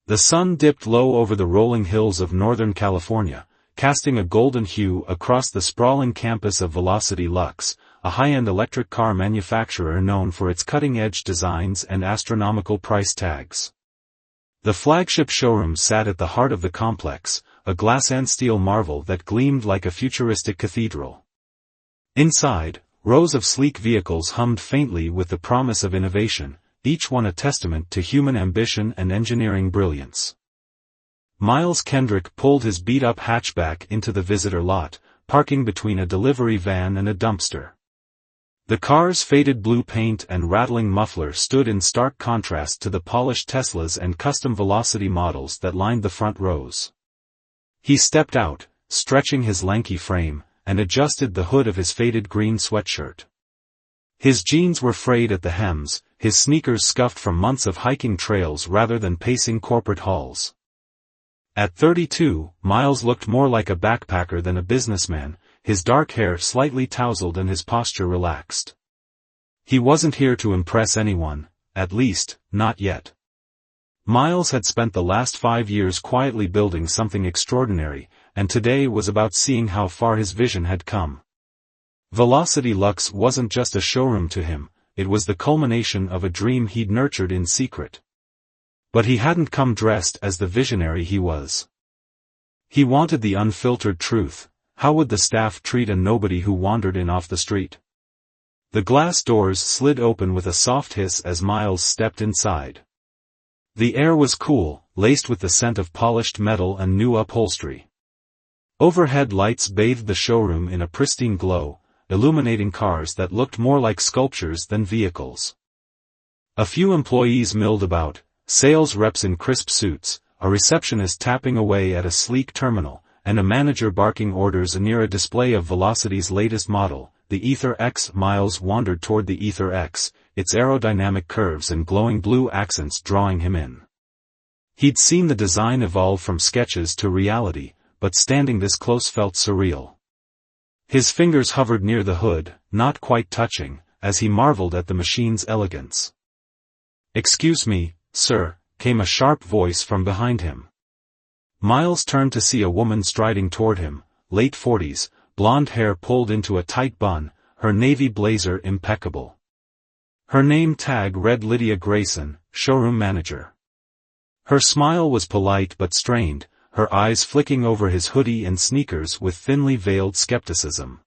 The sun dipped low over the rolling hills of Northern California, casting a golden hue across the sprawling campus of Velocity Lux, a high-end electric car manufacturer known for its cutting-edge designs and astronomical price tags. The flagship showroom sat at the heart of the complex, a glass and steel marvel that gleamed like a futuristic cathedral. Inside, rows of sleek vehicles hummed faintly with the promise of innovation, each one a testament to human ambition and engineering brilliance. Miles Kendrick pulled his beat-up hatchback into the visitor lot, parking between a delivery van and a dumpster. The car's faded blue paint and rattling muffler stood in stark contrast to the polished Teslas and custom Velocity models that lined the front rows. He stepped out, stretching his lanky frame, and adjusted the hood of his faded green sweatshirt. His jeans were frayed at the hems, his sneakers scuffed from months of hiking trails rather than pacing corporate halls. At 32, Miles looked more like a backpacker than a businessman, his dark hair slightly tousled and his posture relaxed. He wasn't here to impress anyone, at least, not yet. Miles had spent the last 5 years quietly building something extraordinary, and today was about seeing how far his vision had come. Velocity Lux wasn't just a showroom to him, it was the culmination of a dream he'd nurtured in secret. But he hadn't come dressed as the visionary he was. He wanted the unfiltered truth. How would the staff treat a nobody who wandered in off the street? The glass doors slid open with a soft hiss as Miles stepped inside. The air was cool, laced with the scent of polished metal and new upholstery. Overhead lights bathed the showroom in a pristine glow, illuminating cars that looked more like sculptures than vehicles. A few employees milled about, sales reps in crisp suits, a receptionist tapping away at a sleek terminal, and a manager barking orders near a display of Velocity's latest model, the Ether X. Miles wandered toward the Ether X, its aerodynamic curves and glowing blue accents drawing him in. He'd seen the design evolve from sketches to reality, but standing this close felt surreal. His fingers hovered near the hood, not quite touching, as he marveled at the machine's elegance. "Excuse me, sir," came a sharp voice from behind him. Miles turned to see a woman striding toward him, late 40s, blonde hair pulled into a tight bun, her navy blazer impeccable. Her name tag read Lydia Grayson, showroom manager. Her smile was polite but strained, her eyes flicking over his hoodie and sneakers with thinly veiled skepticism.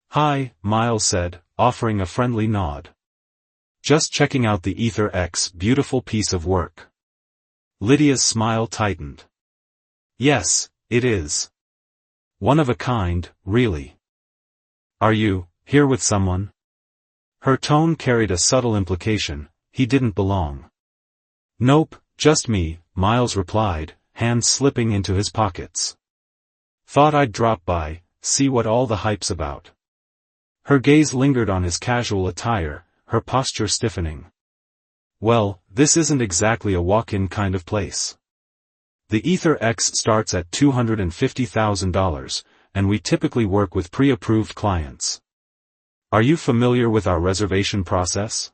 "Hi," Miles said, offering a friendly nod. "Just checking out the Ether X, beautiful piece of work." Lydia's smile tightened. "Yes, it is. One of a kind, really. Are you here with someone?" Her tone carried a subtle implication, he didn't belong. "Nope, just me," Miles replied, hands slipping into his pockets. "Thought I'd drop by, see what all the hype's about." Her gaze lingered on his casual attire, her posture stiffening. "Well, this isn't exactly a walk-in kind of place. The Ether X starts at $250,000, and we typically work with pre-approved clients. Are you familiar with our reservation process?"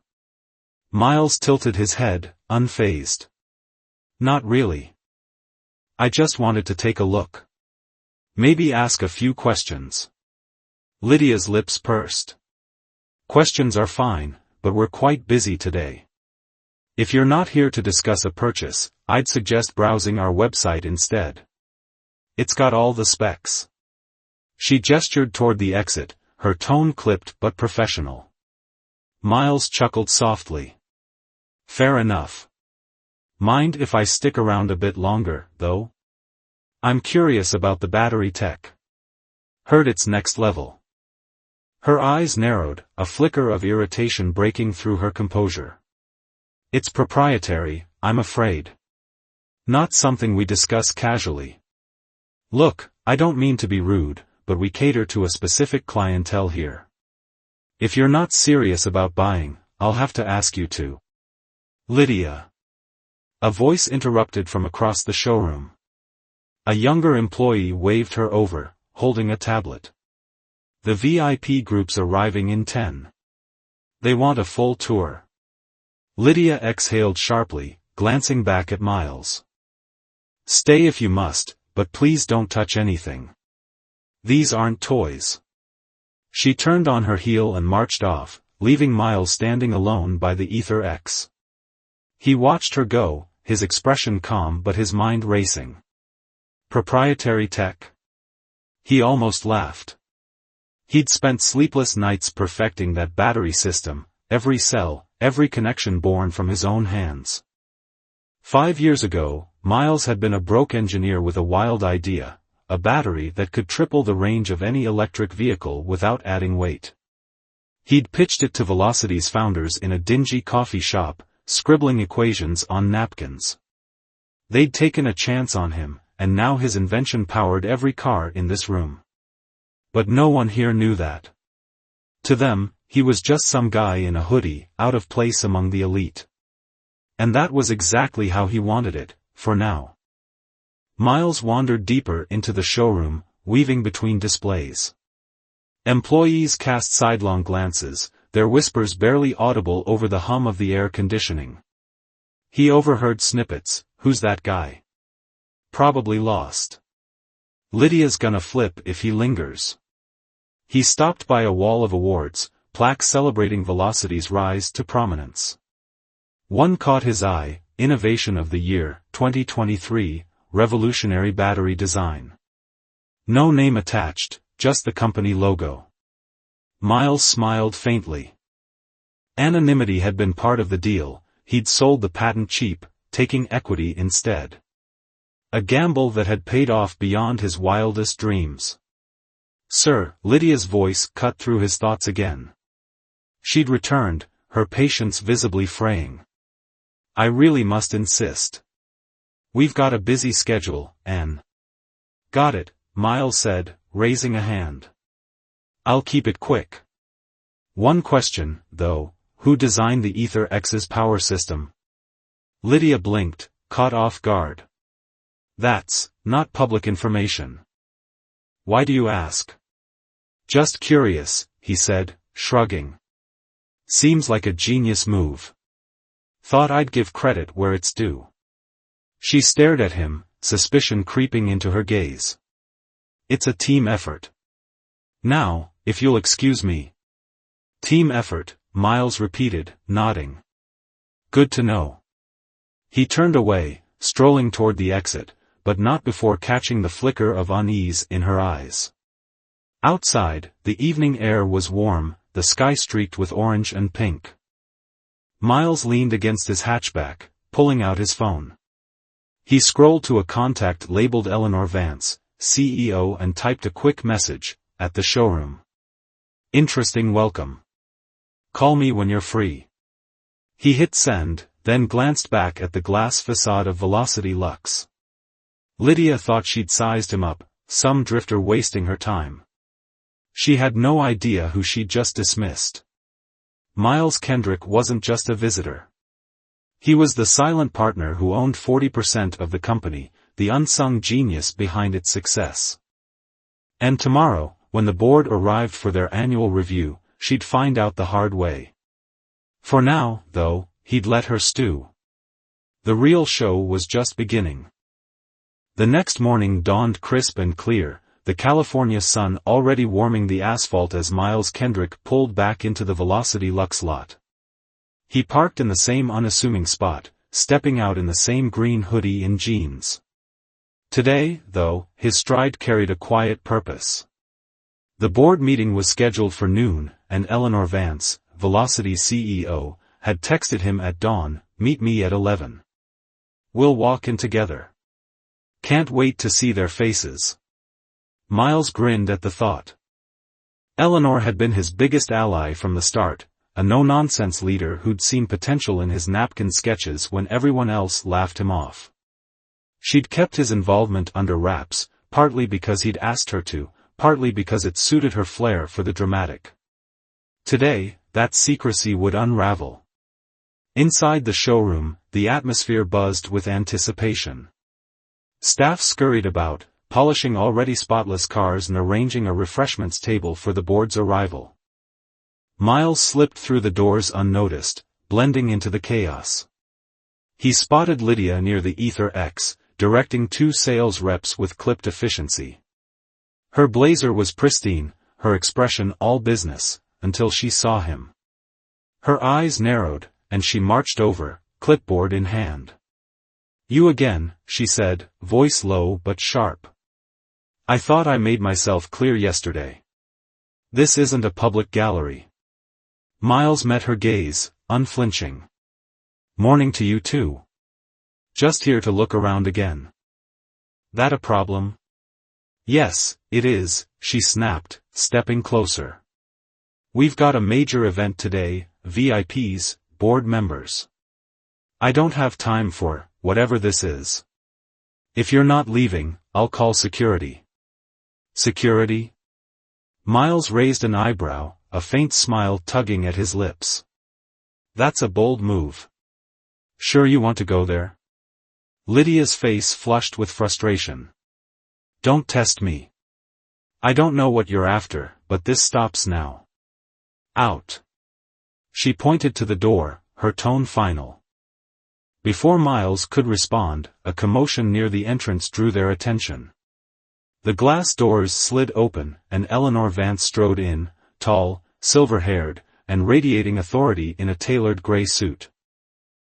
Miles tilted his head, unfazed. "Not really. I just wanted to take a look. Maybe ask a few questions." Lydia's lips pursed. "Questions are fine, but we're quite busy today. If you're not here to discuss a purchase, I'd suggest browsing our website instead. It's got all the specs." She gestured toward the exit, her tone clipped but professional. Miles chuckled softly. "Fair enough. Mind if I stick around a bit longer, though? I'm curious about the battery tech. Heard it's next level." Her eyes narrowed, a flicker of irritation breaking through her composure. "It's proprietary, I'm afraid. Not something we discuss casually. Look, I don't mean to be rude, but we cater to a specific clientele here. If you're not serious about buying, I'll have to ask you to." "Lydia." A voice interrupted from across the showroom. A younger employee waved her over, holding a tablet. "The VIP group's arriving in 10. They want a full tour." Lydia exhaled sharply, glancing back at Miles. Stay if you must, but please don't touch anything. These aren't toys. She turned on her heel and marched off, leaving Miles standing alone by the Ether X. He watched her go, his expression calm but his mind racing. Proprietary tech? He almost laughed. He'd spent sleepless nights perfecting that battery system, every cell, every connection born from his own hands. 5 years ago, Miles had been a broke engineer with a wild idea, a battery that could triple the range of any electric vehicle without adding weight. He'd pitched it to Velocity's founders in a dingy coffee shop, scribbling equations on napkins. They'd taken a chance on him, and now his invention powered every car in this room. But no one here knew that. To them, he was just some guy in a hoodie, out of place among the elite. And that was exactly how he wanted it, for now. Miles wandered deeper into the showroom, weaving between displays. Employees cast sidelong glances, their whispers barely audible over the hum of the air conditioning. He overheard snippets. Who's that guy? Probably lost. Lydia's gonna flip if he lingers. He stopped by a wall of awards, plaques celebrating Velocity's rise to prominence. One caught his eye, Innovation of the Year, 2023, Revolutionary Battery Design. No name attached, just the company logo. Miles smiled faintly. Anonymity had been part of the deal, he'd sold the patent cheap, taking equity instead. A gamble that had paid off beyond his wildest dreams. Sir, Lydia's voice cut through his thoughts again. She'd returned, her patience visibly fraying. I really must insist. We've got a busy schedule, Anne. Got it, Miles said, raising a hand. I'll keep it quick. One question, though, who designed the Ether X's power system? Lydia blinked, caught off guard. That's not public information. Why do you ask? Just curious, he said, shrugging. Seems like a genius move. Thought I'd give credit where it's due. She stared at him, suspicion creeping into her gaze. It's a team effort. Now, if you'll excuse me. Team effort, Miles repeated, nodding. Good to know. He turned away, strolling toward the exit, but not before catching the flicker of unease in her eyes. Outside, the evening air was warm, the sky streaked with orange and pink. Miles leaned against his hatchback, pulling out his phone. He scrolled to a contact labeled Eleanor Vance, CEO, and typed a quick message, at the showroom. Interesting welcome. Call me when you're free. He hit send, then glanced back at the glass facade of Velocity Lux. Lydia thought she'd sized him up, some drifter wasting her time. She had no idea who she'd just dismissed. Miles Kendrick wasn't just a visitor. He was the silent partner who owned 40% of the company, the unsung genius behind its success. And tomorrow, when the board arrived for their annual review, she'd find out the hard way. For now, though, he'd let her stew. The real show was just beginning. The next morning dawned crisp and clear, the California sun already warming the asphalt as Miles Kendrick pulled back into the Velocity Lux lot. He parked in the same unassuming spot, stepping out in the same green hoodie and jeans. Today, though, his stride carried a quiet purpose. The board meeting was scheduled for noon, and Eleanor Vance, Velocity's CEO, had texted him at dawn, meet me at 11. We'll walk in together. Can't wait to see their faces. Miles grinned at the thought. Eleanor had been his biggest ally from the start, a no-nonsense leader who'd seen potential in his napkin sketches when everyone else laughed him off. She'd kept his involvement under wraps, partly because he'd asked her to, partly because it suited her flair for the dramatic. Today, that secrecy would unravel. Inside the showroom, the atmosphere buzzed with anticipation. Staff scurried about, polishing already spotless cars and arranging a refreshments table for the board's arrival. Miles slipped through the doors unnoticed, blending into the chaos. He spotted Lydia near the Ether X, directing 2 sales reps with clipped efficiency. Her blazer was pristine, her expression all business, until she saw him. Her eyes narrowed, and she marched over, clipboard in hand. "You again," she said, voice low but sharp. "I thought I made myself clear yesterday. This isn't a public gallery." Miles met her gaze, unflinching. "Morning to you too. Just here to look around again." "That a problem?" "Yes, it is," she snapped, stepping closer. "We've got a major event today, VIPs, board members. I don't have time for whatever this is. If you're not leaving, I'll call security." "Security?" Miles raised an eyebrow, a faint smile tugging at his lips. "That's a bold move. Sure you want to go there?" Lydia's face flushed with frustration. "Don't test me. I don't know what you're after, but this stops now. Out." She pointed to the door, her tone final. Before Miles could respond, a commotion near the entrance drew their attention. The glass doors slid open, and Eleanor Vance strode in, tall, silver-haired, and radiating authority in a tailored gray suit.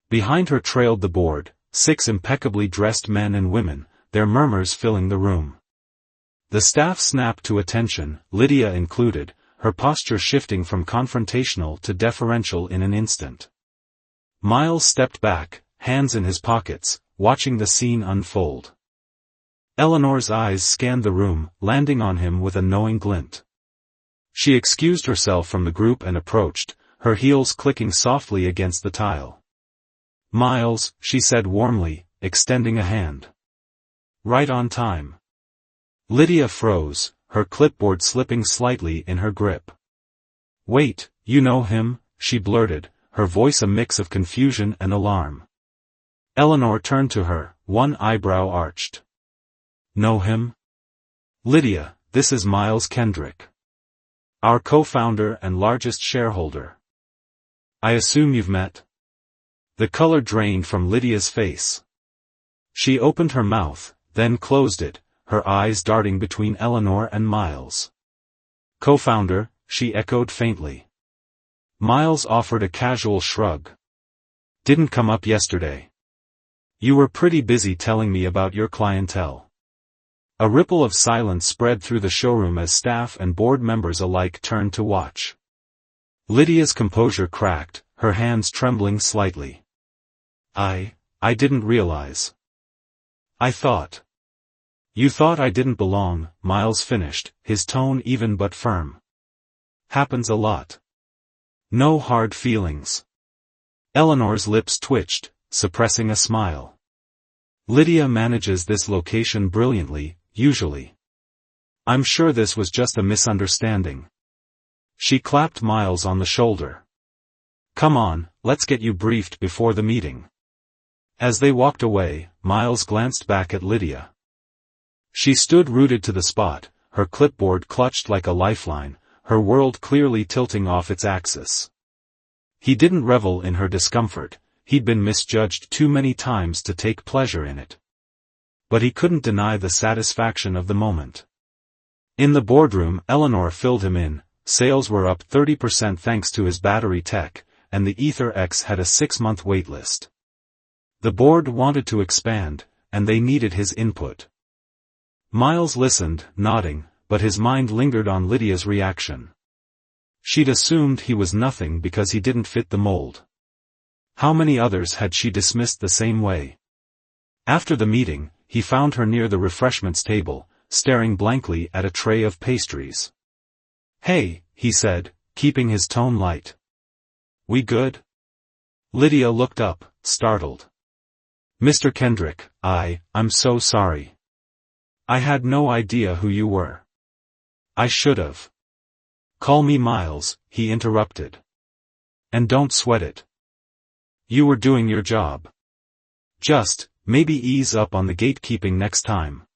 Behind her trailed the board, 6 impeccably dressed men and women, their murmurs filling the room. The staff snapped to attention, Lydia included, her posture shifting from confrontational to deferential in an instant. Miles stepped back, hands in his pockets, watching the scene unfold. Eleanor's eyes scanned the room, landing on him with a knowing glint. She excused herself from the group and approached, her heels clicking softly against the tile. "Miles," she said warmly, extending a hand. "Right on time." Lydia froze, her clipboard slipping slightly in her grip. "Wait, you know him?" she blurted, her voice a mix of confusion and alarm. Eleanor turned to her, one eyebrow arched. "Know him?" "Lydia, this is Miles Kendrick. Our co-founder and largest shareholder. I assume you've met?" The color drained from Lydia's face. She opened her mouth, then closed it, her eyes darting between Eleanor and Miles. "Co-founder," she echoed faintly. Miles offered a casual shrug. "Didn't come up yesterday. You were pretty busy telling me about your clientele." A ripple of silence spread through the showroom as staff and board members alike turned to watch. Lydia's composure cracked, her hands trembling slightly. I didn't realize. I thought. You thought I didn't belong," Miles finished, his tone even but firm. "Happens a lot. No hard feelings." Eleanor's lips twitched, suppressing a smile. "Lydia manages this location brilliantly, usually. I'm sure this was just a misunderstanding." She clapped Miles on the shoulder. "Come on, let's get you briefed before the meeting." As they walked away, Miles glanced back at Lydia. She stood rooted to the spot, her clipboard clutched like a lifeline, her world clearly tilting off its axis. He didn't revel in her discomfort, he'd been misjudged too many times to take pleasure in it. But he couldn't deny the satisfaction of the moment. In the boardroom, Eleanor filled him in, sales were up 30% thanks to his battery tech, and the Ether X had a 6-month waitlist. The board wanted to expand, and they needed his input. Miles listened, nodding, but his mind lingered on Lydia's reaction. She'd assumed he was nothing because he didn't fit the mold. How many others had she dismissed the same way? After the meeting, he found her near the refreshments table, staring blankly at a tray of pastries. "Hey," he said, keeping his tone light. "We good?" Lydia looked up, startled. "Mr. Kendrick, I'm so sorry. I had no idea who you were. I should've." "Call me Miles," he interrupted. "And don't sweat it. You were doing your job. Just, maybe ease up on the gatekeeping next time.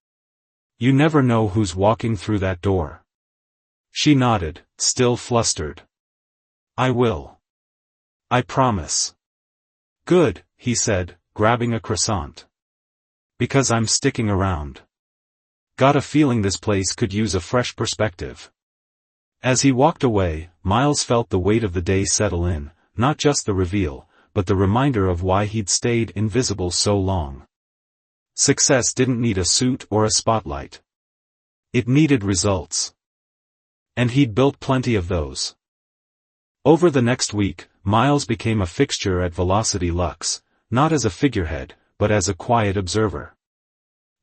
You never know who's walking through that door." She nodded, still flustered. "I will. I promise." "Good," he said, grabbing a croissant. Because I'm sticking around. Got a feeling this place could use a fresh perspective. As he walked away, Miles felt the weight of the day settle in, not just the reveal, but the reminder of why he'd stayed invisible so long. Success didn't need a suit or a spotlight. It needed results. And he'd built plenty of those. Over the next week, Miles became a fixture at Velocity Luxe, not as a figurehead, but as a quiet observer.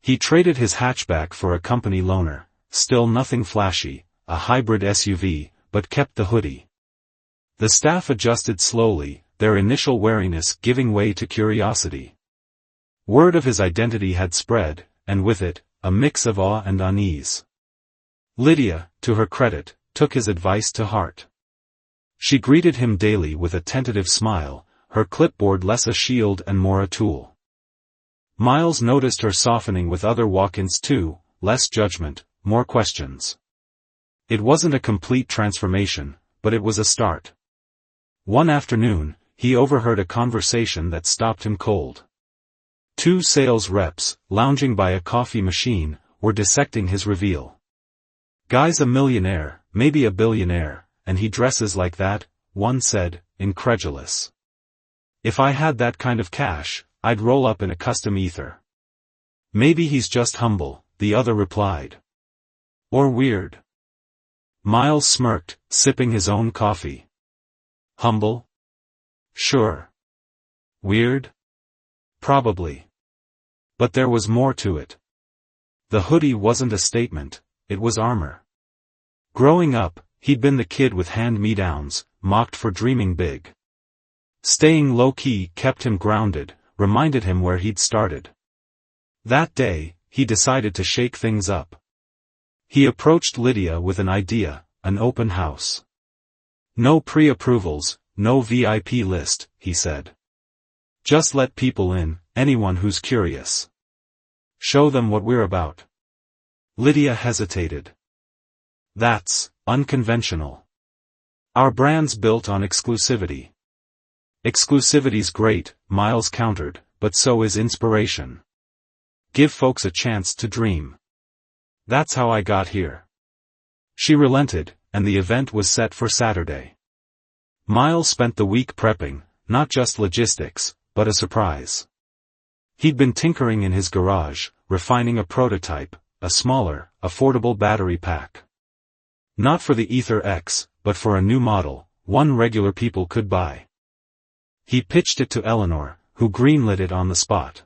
He traded his hatchback for a company loaner, still nothing flashy, a hybrid SUV, but kept the hoodie. The staff adjusted slowly, their initial wariness giving way to curiosity. Word of his identity had spread, and with it, a mix of awe and unease. Lydia, to her credit, took his advice to heart. She greeted him daily with a tentative smile, her clipboard less a shield and more a tool. Miles noticed her softening with other walk-ins too, less judgment, more questions. It wasn't a complete transformation, but it was a start. One afternoon, he overheard a conversation that stopped him cold. Two sales reps, lounging by a coffee machine, were dissecting his reveal. "Guy's a millionaire, maybe a billionaire, and he dresses like that," one said, incredulous. "If I had that kind of cash, I'd roll up in a custom ether." "Maybe he's just humble," the other replied. "Or weird." Miles smirked, sipping his own coffee. Humble? Sure. Weird? Probably. But there was more to it. The hoodie wasn't a statement, it was armor. Growing up, he'd been the kid with hand-me-downs, mocked for dreaming big. Staying low-key kept him grounded, reminded him where he'd started. That day, he decided to shake things up. He approached Lydia with an idea, an open house. "No pre-approvals, no VIP list," he said. "Just let people in, anyone who's curious. Show them what we're about." Lydia hesitated. "That's unconventional. Our brand's built on exclusivity." "Exclusivity's great," Miles countered, "but so is inspiration. Give folks a chance to dream. That's how I got here." She relented, and the event was set for Saturday. Miles spent the week prepping, not just logistics, but a surprise. He'd been tinkering in his garage, refining a prototype, a smaller, affordable battery pack. Not for the Ether X, but for a new model, one regular people could buy. He pitched it to Eleanor, who greenlit it on the spot.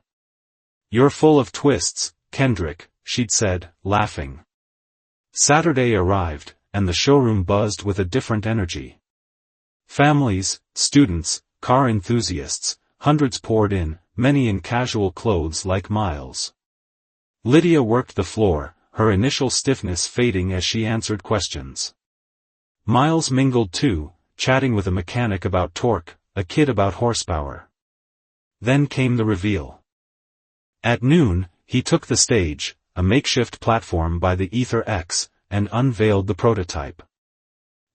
"You're full of twists, Kendrick," she'd said, laughing. Saturday arrived, and the showroom buzzed with a different energy. Families, students, car enthusiasts, hundreds poured in, many in casual clothes like Miles. Lydia worked the floor, her initial stiffness fading as she answered questions. Miles mingled too, chatting with a mechanic about torque, a kid about horsepower. Then came the reveal. At noon, he took the stage, a makeshift platform by the Ether X, and unveiled the prototype.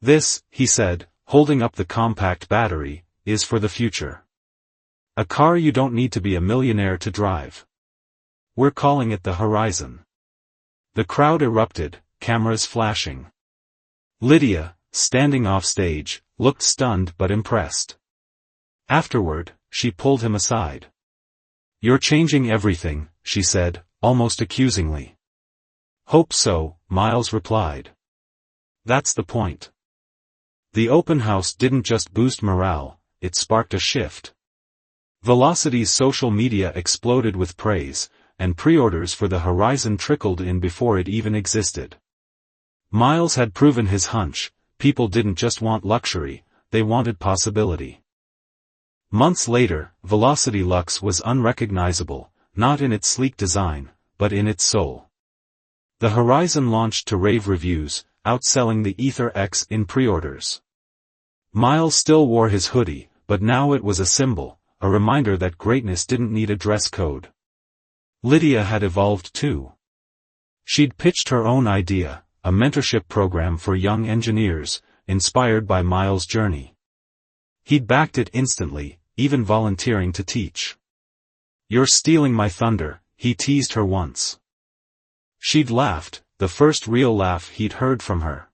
"This," he said, holding up the compact battery, "is for the future. A car you don't need to be a millionaire to drive. We're calling it the Horizon." The crowd erupted, cameras flashing. Lydia, standing off stage, looked stunned but impressed. Afterward, she pulled him aside. "You're changing everything," she said, almost accusingly. "Hope so," Miles replied. "That's the point." The open house didn't just boost morale, it sparked a shift. Velocity's social media exploded with praise, and pre-orders for the Horizon trickled in before it even existed. Miles had proven his hunch, people didn't just want luxury, they wanted possibility. Months later, Velocity Luxe was unrecognizable, not in its sleek design, but in its soul. The Horizon launched to rave reviews, outselling the Ether X in pre-orders. Miles still wore his hoodie, but now it was a symbol, a reminder that greatness didn't need a dress code. Lydia had evolved too. She'd pitched her own idea, a mentorship program for young engineers, inspired by Miles' journey. He'd backed it instantly, even volunteering to teach. "You're stealing my thunder," he teased her once. She'd laughed, the first real laugh he'd heard from her.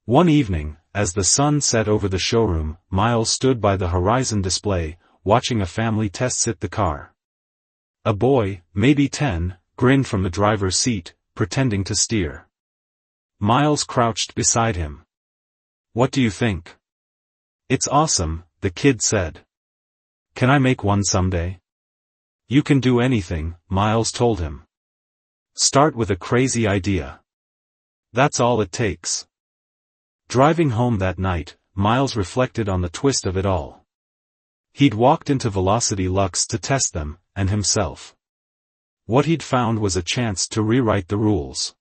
One evening, as the sun set over the showroom, Miles stood by the Horizon display, watching a family test-sit the car. A boy, maybe 10, grinned from the driver's seat, pretending to steer. Miles crouched beside him. "What do you think?" "It's awesome," the kid said. "Can I make one someday?" "You can do anything," Miles told him. "Start with a crazy idea. That's all it takes." Driving home that night, Miles reflected on the twist of it all. He'd walked into Velocity Luxe to test them, and himself. What he'd found was a chance to rewrite the rules.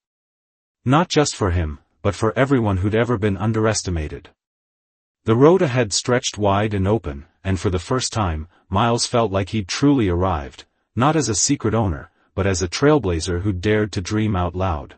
Not just for him, but for everyone who'd ever been underestimated. The road ahead stretched wide and open, and for the first time, Miles felt like he'd truly arrived, not as a secret owner, but as a trailblazer who dared to dream out loud.